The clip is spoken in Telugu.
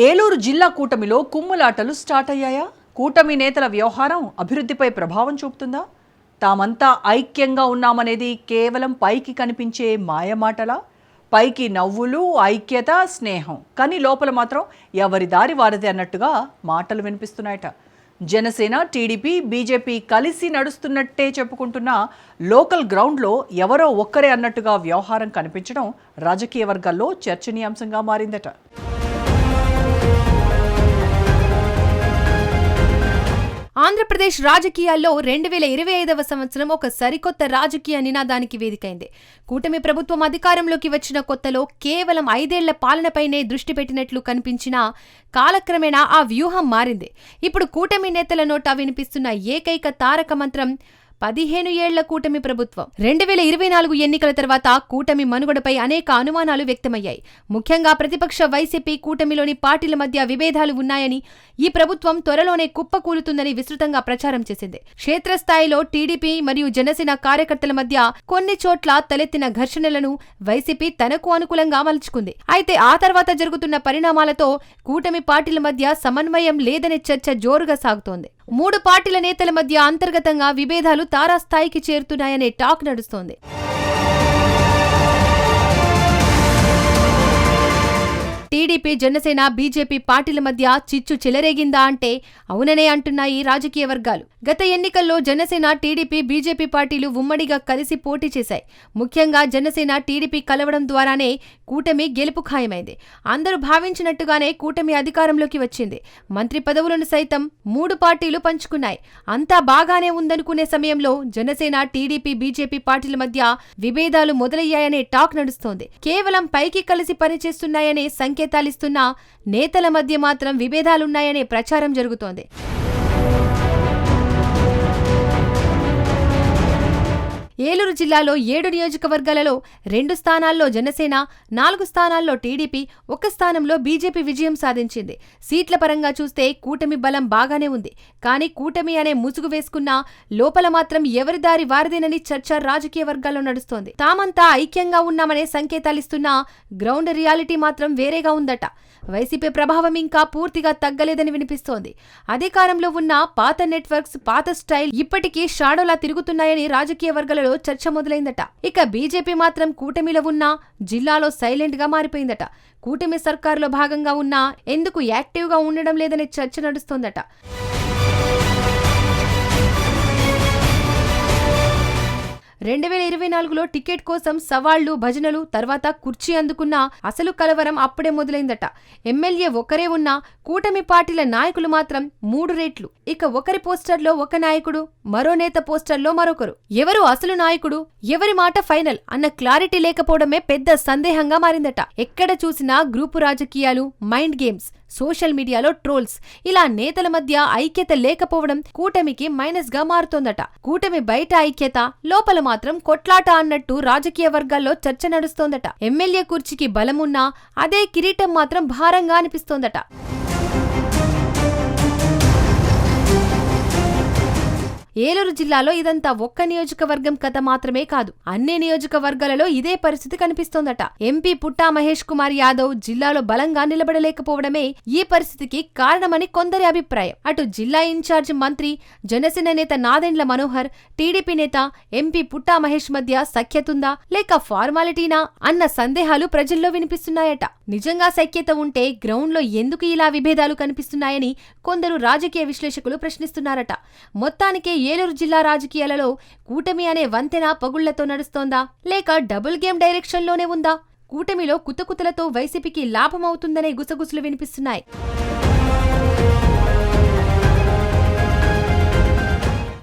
ఏలూరు జిల్లా కూటమిలో కుమ్ములాటలు స్టార్ట్ అయ్యాయా? కూటమి నేతల వ్యవహారం అభివృద్ధిపై ప్రభావం చూపుతుందా? తామంతా ఐక్యంగా ఉన్నామనేది కేవలం పైకి కనిపించే మాయమాటలా? పైకి నవ్వులు, ఐక్యత, స్నేహం, కానీ లోపల మాత్రం ఎవరి దారి వారిది అన్నట్టుగా మాటలు వినిపిస్తున్నాయట. జనసేన, టీడీపీ, బీజేపీ కలిసి నడుస్తున్నట్టే చెప్పుకుంటున్న లోకల్ గ్రౌండ్లో ఎవరో ఒక్కరే అన్నట్టుగా వ్యవహారం కనిపించడం రాజకీయ వర్గాల్లో చర్చనీయాంశంగా మారిందట. ఆంధ్రప్రదేశ్ రాజకీయాల్లో 2025వ సంవత్సరం ఒక సరికొత్త రాజకీయ నినాదానికి వేదికైంది. కూటమి ప్రభుత్వం అధికారంలోకి వచ్చిన కొత్తలో కేవలం 5 ఏళ్ల పాలనపైనే దృష్టి పెట్టినట్లు కనిపించినా కాలక్రమేణా ఆ వ్యూహం మారింది. ఇప్పుడు కూటమి నేతల నోట వినిపిస్తున్న ఏకైక తారక మంత్రం 15 ఏళ్ల కూటమి ప్రభుత్వం. 2024 ఎన్నికల తర్వాత కూటమి మనుగడపై అనేక అనుమానాలు వ్యక్తమయ్యాయి. ముఖ్యంగా ప్రతిపక్ష వైసీపీ కూటమిలోని పార్టీల మధ్య విభేదాలు ఉన్నాయని, ఈ ప్రభుత్వం త్వరలోనే కుప్పకూలుతుందని విస్తృతంగా ప్రచారం చేసింది. క్షేత్రస్థాయిలో టీడీపీ మరియు జనసేన కార్యకర్తల మధ్య కొన్ని చోట్ల తలెత్తిన ఘర్షణలను వైసీపీ తనకు అనుకూలంగా మలుచుకుంది. అయితే ఆ తర్వాత జరుగుతున్న పరిణామాలతో కూటమి పార్టీల మధ్య సమన్వయం లేదనే చర్చ జోరుగా సాగుతోంది. 3 పార్టీల నేతల మధ్య అంతర్గతంగా విభేదాలు తారాస్థాయికి చేరుతున్నాయనే టాక్ నడుస్తోంది. టీడీపీ, జనసేన, బీజేపీ పార్టీల మధ్య చిచ్చు చెలరేగిందా అంటే అవుననే అంటున్నాయి రాజకీయ వర్గాలు. గత ఎన్నికల్లో జనసేన, టీడీపీ, బీజేపీ పార్టీలు ఉమ్మడిగా కలిసి పోటీ చేశాయి. ముఖ్యంగా జనసేన, టీడీపీ కలవడం ద్వారానే కూటమి గెలుపు ఖాయమైంది. అందరూ భావించినట్టుగానే కూటమి అధికారంలోకి వచ్చింది. మంత్రి పదవులను సైతం 3 పార్టీలు పంచుకున్నాయి. అంతా బాగానే ఉందనుకునే సమయంలో జనసేన, టీడీపీ, బీజేపీ పార్టీల మధ్య విభేదాలు మొదలయ్యాయనే టాక్ నడుస్తోంది. కేవలం పైకి కలిసి పనిచేస్తున్నాయనే సంకేతాలిస్తున్నా నేతల మధ్య మాత్రం విభేదాలున్నాయనే ప్రచారం జరుగుతోంది. ఏలూరు జిల్లాలో 7 నియోజకవర్గాలలో 2 స్థానాల్లో జనసేన, 4 స్థానాల్లో టీడీపీ, 1 స్థానంలో బీజేపీ విజయం సాధించింది. సీట్ల పరంగా చూస్తే కూటమి బలం బాగానే ఉంది. కానీ కూటమి అనే ముసుగు వేసుకున్నా లోపల మాత్రం ఎవరి దారి వారిదేనని చర్చ రాజకీయ వర్గాల్లో నడుస్తోంది. తామంతా ఐక్యంగా ఉన్నామనే సంకేతాలిస్తున్నా గ్రౌండ్ రియాలిటీ మాత్రం వేరేగా ఉందట. వైసీపీ ప్రభావం ఇంకా పూర్తిగా తగ్గలేదని వినిపిస్తోంది. అధికారంలో ఉన్న పాత నెట్వర్క్స్, పాత స్టైల్ ఇప్పటికీ షాడోలా తిరుగుతున్నాయని రాజకీయ వర్గాలలో చర్చ మొదలైందట. ఇక బీజేపీ మాత్రం కూటమిలో ఉన్నా జిల్లాలో సైలెంట్ గా మారిపోయిందట. కూటమి సర్కారులో భాగంగా ఉన్నా ఎందుకు యాక్టివ్ గా ఉండడం లేదనే చర్చ నడుస్తోందట. 2024లో టికెట్ కోసం సవాళ్లు, భజనలు, తర్వాత కుర్చీ అందుకున్న అసలు కలవరం అప్పుడే మొదలైందట. ఎమ్మెల్యే ఒకరే ఉన్నా కూటమి పార్టీల నాయకులు మాత్రం 3 రేట్లు. ఇక ఒకరి పోస్టర్లో ఒక నాయకుడు, మరో నేత పోస్టర్లో మరొకరు. ఎవరు అసలు నాయకుడు, ఎవరి మాట ఫైనల్ అన్న క్లారిటీ లేకపోవడమే పెద్ద సందేహంగా మారిందట. ఎక్కడ చూసినా గ్రూపు రాజకీయాలు, మైండ్ గేమ్స్, సోషల్ మీడియాలో ట్రోల్స్, ఇలా నేతల మధ్య ఐక్యత లేకపోవడం కూటమికి మైనస్ గా మారుతోందట. కూటమి బయట ఐక్యత, లోపల మాత్రం కొట్లాట అన్నట్టు రాజకీయ వర్గాల్లో చర్చ నడుస్తోందట. ఎమ్మెల్యే కుర్చీకి బలమున్నా అదే కిరీటం మాత్రం భారంగా అనిపిస్తోందట. ఏలూరు జిల్లాలో ఇదంతా ఒక్క నియోజకవర్గం కథ మాత్రమే కాదు, అన్ని నియోజకవర్గాలలో ఇదే పరిస్థితి కనిపిస్తోందట. ఎంపీ పుట్టా మహేష్ కుమార్ యాదవ్ జిల్లాలో బలంగా నిలబడలేకపోవడమే ఈ పరిస్థితికి కారణమని కొందరి అభిప్రాయం. అటు జిల్లా ఇన్ఛార్జ్ మంత్రి, జనసేన నేత నాదెండ్ల మనోహర్, టీడీపీ నేత ఎంపీ పుట్టా మహేష్ మధ్య సఖ్యతుందా లేక ఫార్మాలిటీనా అన్న సందేహాలు ప్రజల్లో వినిపిస్తున్నాయట. నిజంగా సఖ్యత ఉంటే గ్రౌండ్లో ఎందుకు ఇలా విభేదాలు కనిపిస్తున్నాయని కొందరు రాజకీయ విశ్లేషకులు ప్రశ్నిస్తున్నారట. మొత్తానికి ఏలూరు జిల్లా రాజకీయాలలో కూటమి అనే వంతెన పగుళ్లతో నడుస్తోందా లేక డబుల్ గేమ్ డైరెక్షన్లోనే ఉందా? కూటమిలో కుతకుతలతో వైసీపీకి లాభమవుతుందనే గుసగుసలు వినిపిస్తున్నాయి.